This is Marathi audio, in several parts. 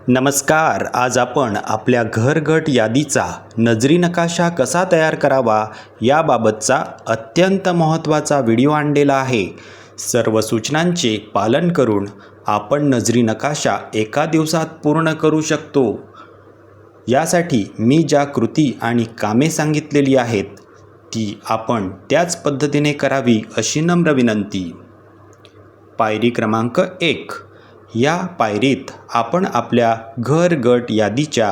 नमस्कार. आज आपण आपल्या घरगट यादीचा नजरी नकाशा कसा तयार करावा याबाबतचा अत्यंत महत्त्वाचा व्हिडिओ आणलेला आहे. सर्व सूचनांचे पालन करून आपण नजरी नकाशा एका दिवसात पूर्ण करू शकतो. यासाठी मी ज्या कृती आणि कामे सांगितलेली आहेत ती आपण त्याच पद्धतीने करावी अशी नम्र विनंती. पायरी क्रमांक 1. या पायरीत आपण आपल्या घरगट यादीच्या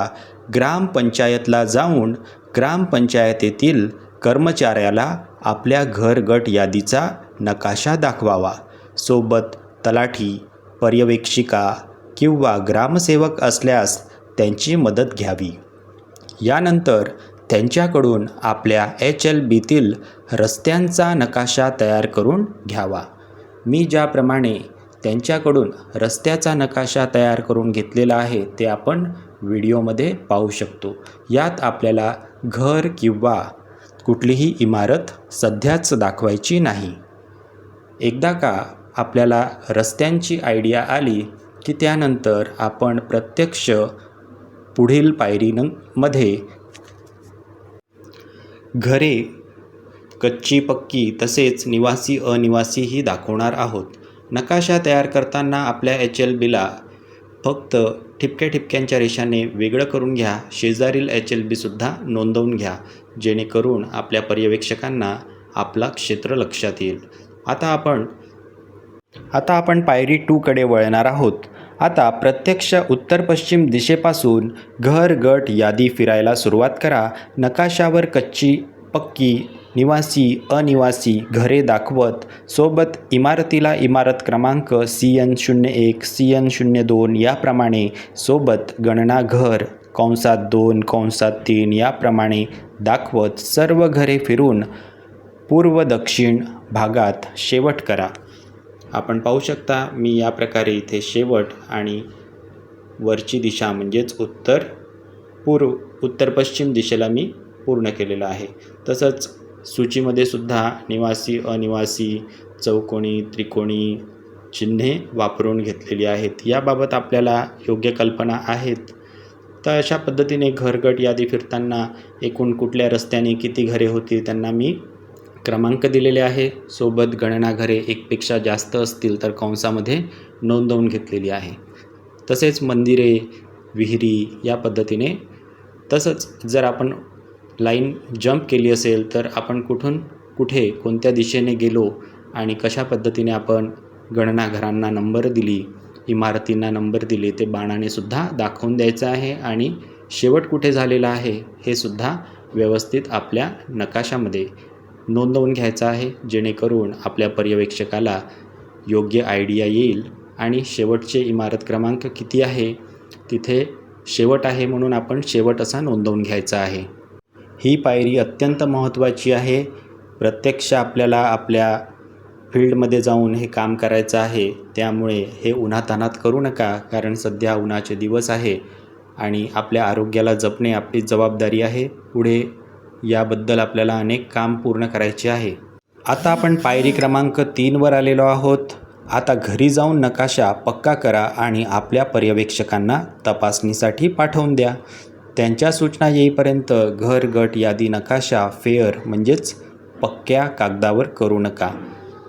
ग्रामपंचायतला जाऊन ग्रामपंचायतीतील कर्मचाऱ्याला आपल्या घरगट यादीचा नकाशा दाखवावा. सोबत तलाठी, पर्यवेक्षिका किंवा ग्रामसेवक असल्यास त्यांची मदत घ्यावी. यानंतर त्यांच्याकडून आपल्या HLBतील रस्त्यांचा नकाशा तयार करून घ्यावा. मी ज्याप्रमाणे त्यांच्याकडून रस्त्याचा नकाशा तयार करून घेतलेला आहे ते आपण व्हिडिओमध्ये पाहू शकतो. यात आपल्याला घर किंवा कुठलीही इमारत सध्याच दाखवायची नाही. एकदा का आपल्याला रस्त्यांची आयडिया आली की त्यानंतर आपण प्रत्यक्ष पुढील पायरीमध्ये घरे कच्ची पक्की तसेच निवासी अनिवासीही दाखवणार आहोत. नकाशा तयार करताना आपल्या HLBला फक्त ठिपक्या ठिपक्यांच्या रेषाने वेगळं करून घ्या. शेजारील HLBसुद्धा नोंदवून घ्या जेणेकरून आपल्या पर्यवेक्षकांना आपला क्षेत्र लक्षात येईल. आता आपण पायरी 2 कडे वळणार आहोत. आता प्रत्यक्ष उत्तर पश्चिम दिशेपासून घरगट यादी फिरायला सुरुवात करा. नकाशावर कच्ची पक्की निवासी अनिवासी घरे दाखवत सोबत इमारतीला इमारत क्रमांक CN01 CN02 याप्रमाणे सोबत गणना घर (2) याप्रमाणे दाखवत सर्व घरे फिरून पूर्व दक्षिण भागात शेवट करा. आपण पाहू शकता मी या प्रकारे इथे शेवट आणि वरची दिशा म्हणजेच उत्तर पश्चिम दिशेला मी पूर्ण केलेलं आहे. तसंच सूचीमध्ये सुद्धा निवासी अनिवासी चौकोनी त्रिकोणी चिन्हे वापरून घेतलेली आहेत. याबाबत आपल्याला योग्य कल्पना आहेत. तर अशा पद्धतीने घरगट यादी फिरताना एकूण कुठल्या रस्त्याने किती घरे होती त्यांना मी क्रमांक दिलेले आहे. सोबत गणना घरे एकपेक्षा जास्त असतील तर कंसामध्ये नोंदवून घेतलेली आहे. तसेच मंदिरे विहिरी या पद्धतीने. तसंच जर आपण लाईन जंप केली असेल तर आपण कुठून कुठे कोणत्या दिशेने गेलो आणि कशा पद्धतीने आपण गणना घरांना नंबर दिली इमारतींना नंबर दिले ते बाणाने सुद्धा दाखवून द्यायचं आहे. आणि शेवट कुठे झालेला आहे हे सुद्धा व्यवस्थित आपल्या नकाशामध्ये नोंदवून घ्यायचं आहे जेणेकरून आपल्या पर्यवेक्षकाला योग्य आयडिया येईल. आणि शेवटचे इमारत क्रमांक किती आहे तिथे शेवट आहे म्हणून आपण शेवट असा नोंदवून घ्यायचा आहे. ही पायरी अत्यंत महत्त्वाची आहे. प्रत्यक्ष आपल्याला आपल्या फील्डमध्ये जाऊन हे काम करायचं आहे. त्यामुळे हे उन्हातान्हात करू नका कारण सध्या उन्हाचे दिवस आहे आणि आपल्या आरोग्याला जपणे आपली जबाबदारी आहे. पुढे याबद्दल आपल्याला अनेक काम पूर्ण करायचे आहे. आता आपण पायरी क्रमांक 3 वर आलेलो आहोत. आता घरी जाऊन नकाशा पक्का करा आणि आपल्या पर्यवेक्षकांना तपासणीसाठी पाठवून द्या. त्यांच्या सूचना येईपर्यंत घरगट यादी नकाशा फेअर म्हणजेच पक्क्या कागदावर करू नका.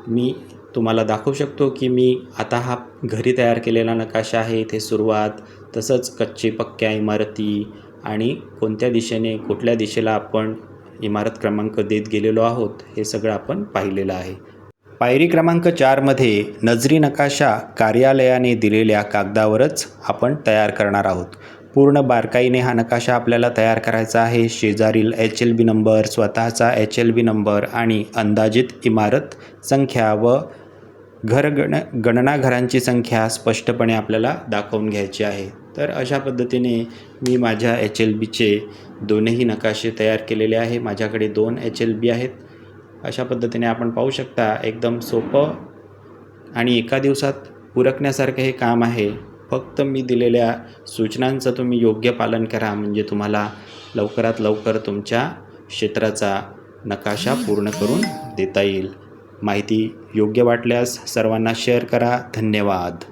मी तुम्हाला दाखवू शकतो की मी आता हा घरी तयार केलेला नकाशा आहे. इथे सुरुवात तसंच कच्चे पक्क्या इमारती आणि कोणत्या दिशेने कुठल्या दिशेला आपण इमारत क्रमांक देत गेलेलो आहोत हे सगळं आपण पाहिलेलं आहे. पायरी क्रमांक 4 मध्ये नजरी नकाशा कार्यालयाने दिलेल्या कागदावरच आपण तयार करणार आहोत. पूर्ण बारकाईने हा नकाशा आपल्याला तयार करायचा आहे. शेजारील HLB नंबर स्वतःचा HLB नंबर आणि अंदाजित इमारत संख्या व गणना घरांची संख्या स्पष्टपणे आपल्याला दाखवून घ्यायची आहे. तर अशा पद्धतीने मी माझ्या HLBचे दोनही नकाशे तयार केलेले आहे. माझ्याकडे 2 HLB आहेत. अशा पद्धतीने आपण पाहू शकता एकदम सोपं आणि एका दिवसात उरकण्यासारखं हे काम आहे. फक्त मी दिलेल्या सूचनांचं तुम्ही योग्य पालन करा म्हणजे तुम्हाला लवकरात लवकर तुमच्या क्षेत्राचा नकाशा पूर्ण करून देता येईल. माहिती योग्य वाटल्यास सर्वांना शेअर करा. धन्यवाद.